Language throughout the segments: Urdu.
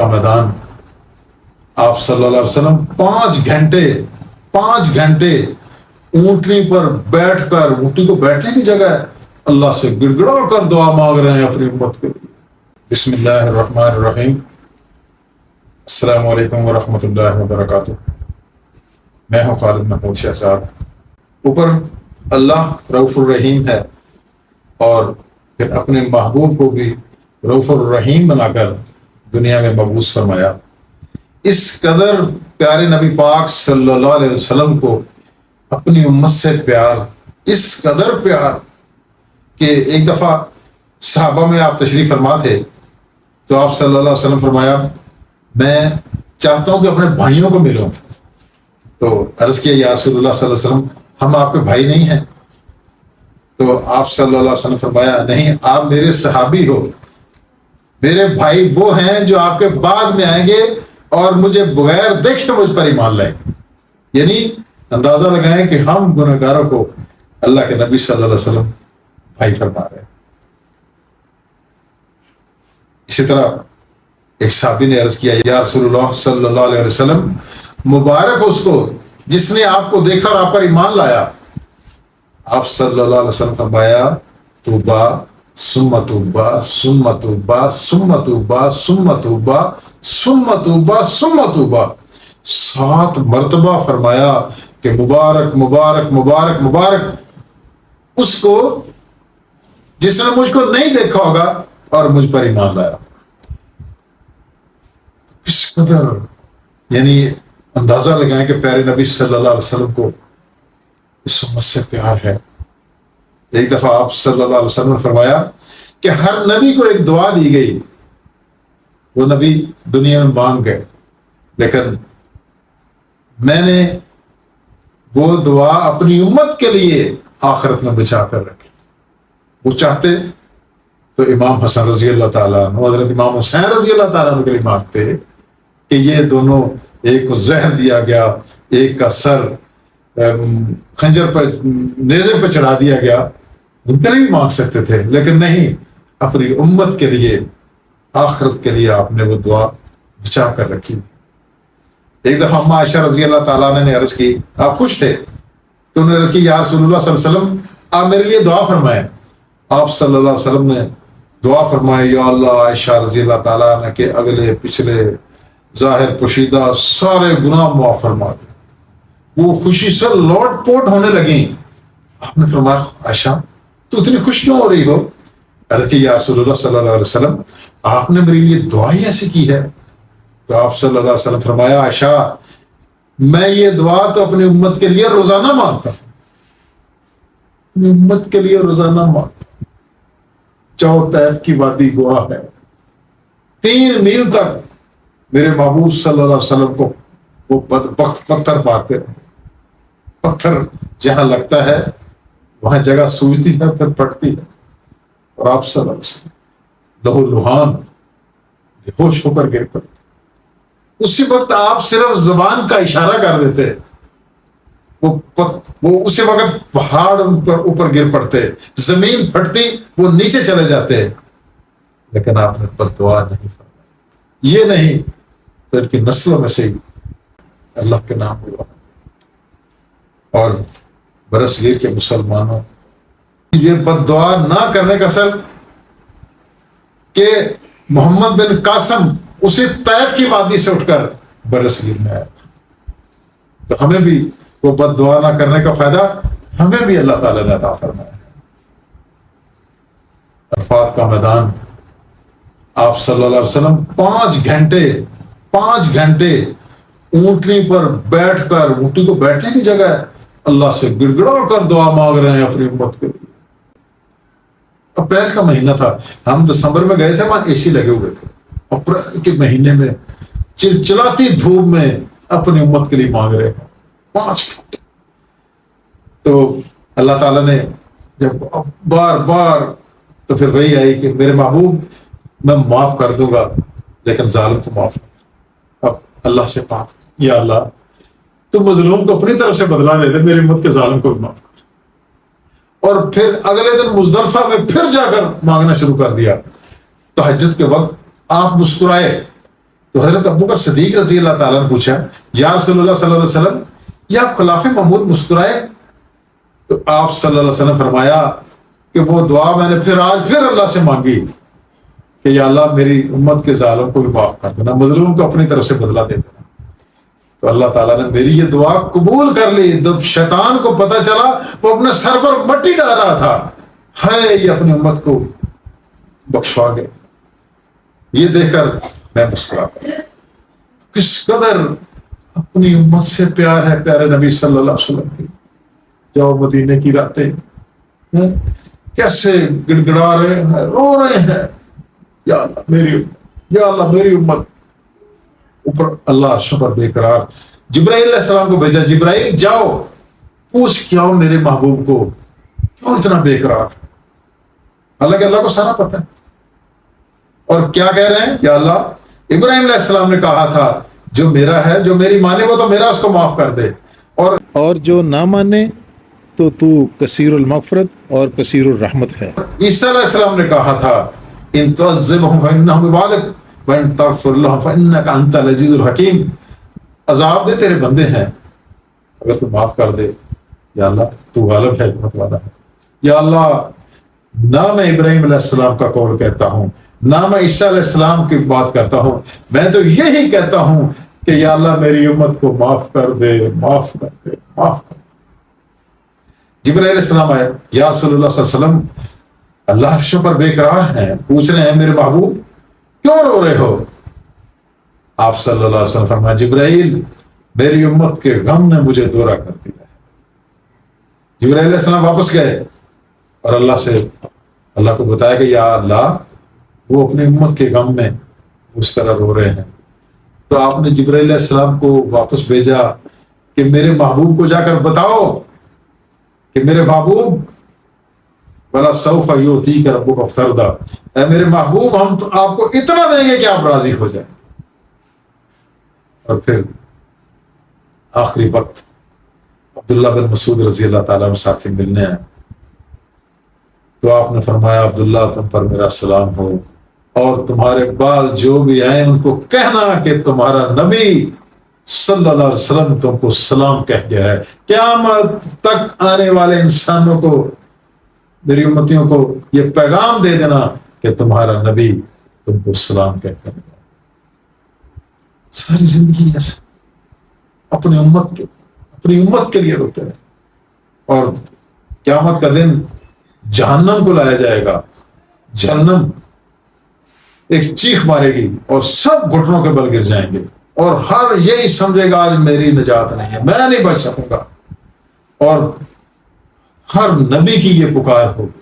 کا میدان آپ صلی اللہ علیہ وسلم 5 گھنٹے اونٹنی پر بیٹھ کر، اونٹنی کو بیٹھنے کی جگہ ہے، اللہ سے گڑ گڑا کر دعا مانگ رہے ہیں اپنی امت کے لیے۔ بسم اللہ الرحمن الرحیم۔ السلام علیکم ورحمۃ اللہ وبرکاتہ۔ میں ہوں خالد محمود شہزاد۔ اوپر اللہ رؤوف الرحیم ہے، اور پھر اپنے محبوب کو بھی رؤوف الرحیم بنا کر دنیا میں مبعوث فرمایا۔ اس قدر پیارے نبی پاک صلی اللہ علیہ وسلم کو اپنی امت سے پیار، اس قدر پیار کہ ایک دفعہ صحابہ میں آپ تشریف فرما تھے تو آپ صلی اللہ علیہ وسلم فرمایا، میں چاہتا ہوں کہ اپنے بھائیوں کو ملوں۔ تو عرض کیا، یا رسول اللہ صلی اللہ علیہ وسلم، ہم آپ کے بھائی نہیں ہیں؟ تو آپ صلی اللہ علیہ وسلم فرمایا، نہیں، آپ میرے صحابی ہو، میرے بھائی وہ ہیں جو آپ کے بعد میں آئیں گے اور مجھے بغیر دیکھے مجھ پر ایمان لائیں گے۔ یعنی اندازہ لگائیں کہ ہم گنہگاروں کو اللہ کے نبی صلی اللہ علیہ وسلم بھائی فرما رہے ہیں۔ اسی طرح ایک صحابی نے عرض کیا، یا رسول اللہ صلی اللہ علیہ وسلم، مبارک اس کو جس نے آپ کو دیکھا اور آپ پر ایمان لایا۔ آپ صلی اللہ علیہ وسلم فرمایا، توبہ ثم توبہ ثم توبہ ثم توبہ ثم توبہ ثم توبہ ثم توبہ، 7 مرتبہ فرمایا کہ مبارک مبارک مبارک مبارک اس کو جس نے مجھ کو نہیں دیکھا ہوگا اور مجھ پر ایمان لایا۔ اس قدر یعنی اندازہ لگائیں کہ پیارے نبی صلی اللہ علیہ وسلم کو اس امت سے پیار ہے۔ ایک دفعہ آپ صلی اللہ علیہ وسلم نے فرمایا کہ ہر نبی کو ایک دعا دی گئی، وہ نبی دنیا میں مانگ گئے، لیکن میں نے وہ دعا اپنی امت کے لیے آخرت میں بچا کر رکھی۔ وہ چاہتے تو امام حسن رضی اللہ تعالیٰ عنہ، حضرت امام حسین رضی اللہ تعالیٰ عنہ کے لیے مانگتے کہ یہ دونوں، ایک کو زہر دیا گیا، ایک کا سر خنجر پر، نیزے پہ چڑھا دیا گیا، ان کے لیے بھی مانگ سکتے تھے، لیکن نہیں، اپنی امت کے لیے، آخرت کے لیے آپ نے وہ دعا بچا کر رکھی۔ ایک دفعہ اما عائشہ رضی اللہ تعالیٰ عنہ نے عرض کی، آپ خوش تھے تو انہوں نے عرض کی، یا رسول اللہ صلی اللہ علیہ وسلم، آپ میرے لیے دعا فرمائیں۔ آپ صلی اللہ علیہ وسلم نے دعا فرمائے، یا اللہ، عائشہ رضی اللہ تعالیٰ عنہ کے اگلے پچھلے ظاہر پوشیدہ سارے گناہ معاف فرما دے۔ وہ خوشی سے لوٹ پوٹ ہونے لگیں۔ آپ نے فرمایا، عائشہ تو اتنی خوش کیوں ہو رہی ہو؟ عرض کہ یا رسول اللہ صلی اللہ علیہ وسلم، آپ نے میرے لیے دعا ہی ایسی کی ہے۔ تو آپ صلی اللہ علیہ وسلم فرمایا، عائشہ، میں یہ دعا تو اپنی امت کے لیے روزانہ مانگتا ہوں، اپنی امت کے لیے روزانہ مانگتا ہوں۔ چو طیف کی وادی گواہ ہے، 3 میل تک میرے محبوب صلی اللہ علیہ وسلم کو وہ بدبخت پتھر مارتے رہے۔ پتھر جہاں لگتا ہے وہاں جگہ سوجتی ہے، پھر پھٹتی ہے، اور آپ صلی اللہ علیہ وسلم لہو لہان بے ہوش ہو کر گر پڑتے۔ اسی وقت آپ صرف زبان کا اشارہ کر دیتے، وہ اسی وقت پہاڑ اوپر گر پڑتے، زمین پھٹتی، وہ نیچے چلے جاتے، لیکن آپ نے بد دعا نہیں فرمائی۔ یہ نہیں تو ان کی نسلوں میں سے ہی اللہ کے نام ہوا۔ اور برصغیر کے مسلمانوں یہ بد دعا نہ کرنے کا اثر کہ محمد بن قاسم اسی طیف کی وادی سے اٹھ کر برصغیر میں آیا تھا، تو ہمیں بھی وہ بد دعا نہ کرنے کا فائدہ ہمیں بھی اللہ تعالیٰ نے عطا فرمایا ہے۔ عرفات کا میدان آپ صلی اللہ علیہ وسلم 5 گھنٹے اونٹنی پر بیٹھ کر، اونٹنی کو بیٹھنے کی جگہ ہے، اللہ سے گڑ گڑا کر دعا مانگ رہے ہیں اپنی امت کے لیے۔ اپریل کا مہینہ تھا، ہم دسمبر میں گئے تھے، وہاں اے سی لگے ہوئے تھے۔ اپریل کے مہینے میں چلچلاتی دھوپ میں اپنی امت کے لیے مانگ رہے ہیں 5 گھنٹے۔ تو اللہ تعالیٰ نے جب بار بار، تو پھر وہی آئی کہ میرے محبوب، میں معاف کر دوں گا لیکن ظالم کو معاف نہیں۔ اب اللہ سے بات، یا اللہ تو مظلوم کو اپنی طرف سے بدلا دے دے، میری امت کے ظالم کو بھی معاف کر۔ اور پھر اگلے دن مزدلفہ میں پھر جا کر مانگنا شروع کر دیا۔ تہجد کے وقت آپ مسکرائے، تو حضرت ابوبکر صدیق رضی اللہ تعالیٰ نے پوچھا یا رسول اللہ صلی اللہ علیہ وسلم یہ آپ خلاف معمول مسکرائے؟ تو آپ صلی اللہ علیہ وسلم فرمایا کہ وہ دعا میں نے آج پھر اللہ سے مانگی کہ یا اللہ میری امت کے ظالم کو بھی معاف کر دینا، مظلوم کو اپنی طرف سے بدلہ دے دینا۔ تو اللہ تعالیٰ نے میری یہ دعا قبول کر لی۔ جب شیطان کو پتہ چلا وہ اپنے سر پر مٹی ڈال رہا تھا، ہائے یہ اپنی امت کو بخشوا گئے، یہ دیکھ کر میں مسکرا پایا۔ کس قدر اپنی امت سے پیار ہے پیارے نبی صلی اللہ علیہ وسلم کی۔ جاؤ مدینے کی راتیں کیسے گڑ گڑا رہے ہیں، رو رہے ہیں، یا اللہ میری امت، یا اللہ میری امت۔ اوپر اللہ عرش پر بے قرار، جبرائیل علیہ السلام کو بھیجا، جبرائیل جاؤ پوچھ کے آؤ میرے محبوب کو کیوں اتنا بے قرار۔ حالانکہ اللہ کو سارا پتہ ہے، اور کیا کہہ رہے ہیں، یا اللہ ابراہیم علیہ السلام نے کہا تھا جو میرا ہے، جو میری مانے وہ تو میرا، اس کو معاف کر دے، اور جو نہ مانے تو کثیر المغفرت اور کثیر الرحمت ہے۔ عیسیٰ علیہ السلام نے کہا تھا ان تعذبهم فانهم عبادک وان تغفر لهم فانک انت العزیز الحکیم، عذاب دے تیرے بندے ہیں، اگر تو معاف کر دے یا اللہ تو غالب ہے، حکمت والا ہے۔ یا اللہ نہ میں ابراہیم علیہ السلام کا قول کہتا ہوں، نہ میں عیسیٰ علیہ السلام کی بات کرتا ہوں، میں تو یہی کہتا ہوں کہ یا اللہ میری امت کو معاف کر دے، معاف کر دے، معاف کر دے۔ جبرائیل علیہ السلام آئے، یا رسول اللہ صلی اللہ علیہ وسلم اللہ عرش پر بے قرار ہیں، پوچھ رہے ہیں میرے محبوب کیوں رو رہے ہو؟ آپ صلی اللہ علیہ وسلم فرمایا جبرائیل میری امت کے غم نے مجھے دورہ کر دیا ہے۔ جبرائیل علیہ السلام واپس گئے اور اللہ کو بتایا کہ یا اللہ وہ اپنی امت کے غم میں اس طرح رو رہے ہیں۔ تو آپ نے جبرائیل علیہ السلام کو واپس بھیجا کہ میرے محبوب کو جا کر بتاؤ کہ میرے محبوب بلا سوف یعطیک ربک فترضی، اے میرے محبوب ہم تو آپ کو اتنا دیں گے کہ آپ راضی ہو جائیں۔ اور پھر آخری وقت عبداللہ بن مسعود رضی اللہ تعالیٰ عنہ ساتھ ملنے آئے، تو آپ نے فرمایا عبداللہ تم پر میرا سلام ہو، اور تمہارے بعد جو بھی آئے ان کو کہنا کہ تمہارا نبی صلی اللہ علیہ وسلم تم کو سلام کہہ گیا ہے۔ قیامت تک آنے والے انسانوں کو، میری امتیوں کو یہ پیغام دے دینا کہ تمہارا نبی تم کو سلام کہتا ہے۔ ساری زندگی ایسے اپنی امت کے لیے روتے رہے، اور قیامت کا دن جہنم کو لایا جائے گا، جہنم ایک چیخ مارے گی اور سب گھٹنوں کے بل گر جائیں گے، اور ہر یہی سمجھے گا آج میری نجات نہیں ہے، میں نہیں بچ سکوں گا۔ اور ہر نبی کی یہ پکار ہوگی،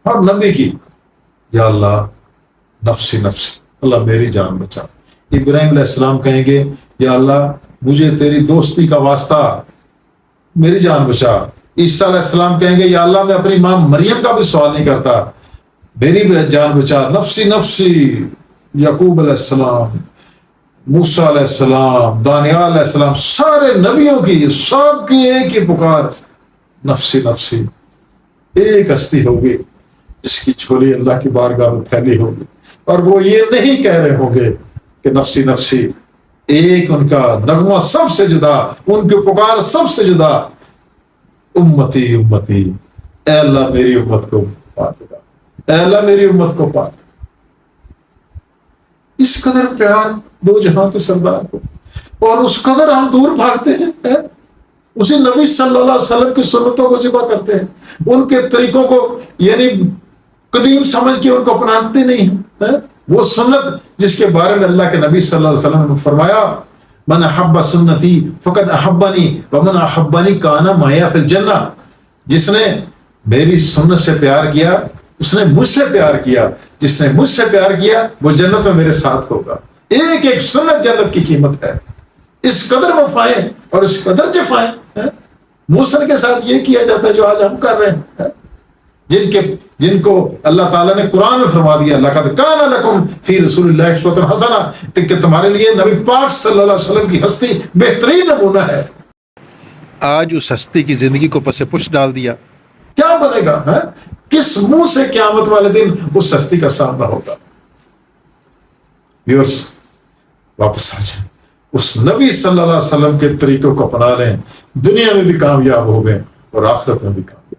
ہر نبی کی، یا اللہ نفسی نفسی، اللہ میری جان بچا۔ ابراہیم علیہ السلام کہیں گے یا اللہ مجھے تیری دوستی کا واسطہ، میری جان بچا۔ عیسیٰ علیہ السلام کہیں گے یا اللہ میں اپنی ماں مریم کا بھی سوال نہیں کرتا، میری بھی جان بچا، نفسی نفسی۔ یعقوب علیہ السلام، موسیٰ علیہ السلام، دانیال علیہ السلام، سارے نبیوں کی سب کی ایک ہی پکار، نفسی نفسی۔ ایک ہستی ہوگی جس کی جھولی اللہ کی بارگاہ میں پھیلی ہوگی، اور وہ یہ نہیں کہہ رہے ہوں گے کہ نفسی نفسی، ایک ان کا نغمہ سب سے جدا، ان کی پکار سب سے جدا، امتی امتی، اے اللہ میری امت کو پا دے گا، اے اللہ میری امت کو پا دے۔ اس قدر پیار دو جہاں کے سردار کو، اور اس قدر ہم دور بھاگتے ہیں، اسی نبی صلی اللہ علیہ وسلم کی سنتوں کو ذبح کرتے ہیں، ان کے طریقوں کو یعنی قدیم سمجھ کے ان کو اپناتے نہیں ہیں۔ وہ سنت جس کے بارے میں اللہ کے نبی صلی اللہ علیہ وسلم نے فرمایا من احب سنتی فقد احبنی ومن احبنی کان معی فی الجنہ، جس نے میری سنت سے پیار کیا اس نے مجھ سے پیار کیا، جس نے مجھ سے پیار کیا وہ جنت میں میرے ساتھ ہوگا۔ ایک ایک سنت جنت کی قیمت ہے۔ اس قدر وفائیں اور اس قدر جفائیں موسیٰ کے ساتھ یہ کیا جاتا ہے جو آج ہم کر رہے ہیں، جن کو اللہ تعالیٰ نے قرآن میں فرما دیا لقد کان لکم فی رسول اللہ اسوۃ حسنہ، کہ تمہارے لیے نبی پاک صلی اللہ علیہ وسلم کی ہستی بہترین نمونہ ہے۔ آج اس ہستی کی زندگی کو پس پش ڈال دیا، کیا بنے گا؟ کس منہ سے قیامت والے دن اس ہستی کا سامنا ہوگا؟ ویورز، واپس آ جائیں، اس نبی صلی اللہ علیہ وسلم کے طریقوں کو اپنا لیں، دنیا میں بھی کامیاب ہو گئے اور آخرت میں بھی کامیاب۔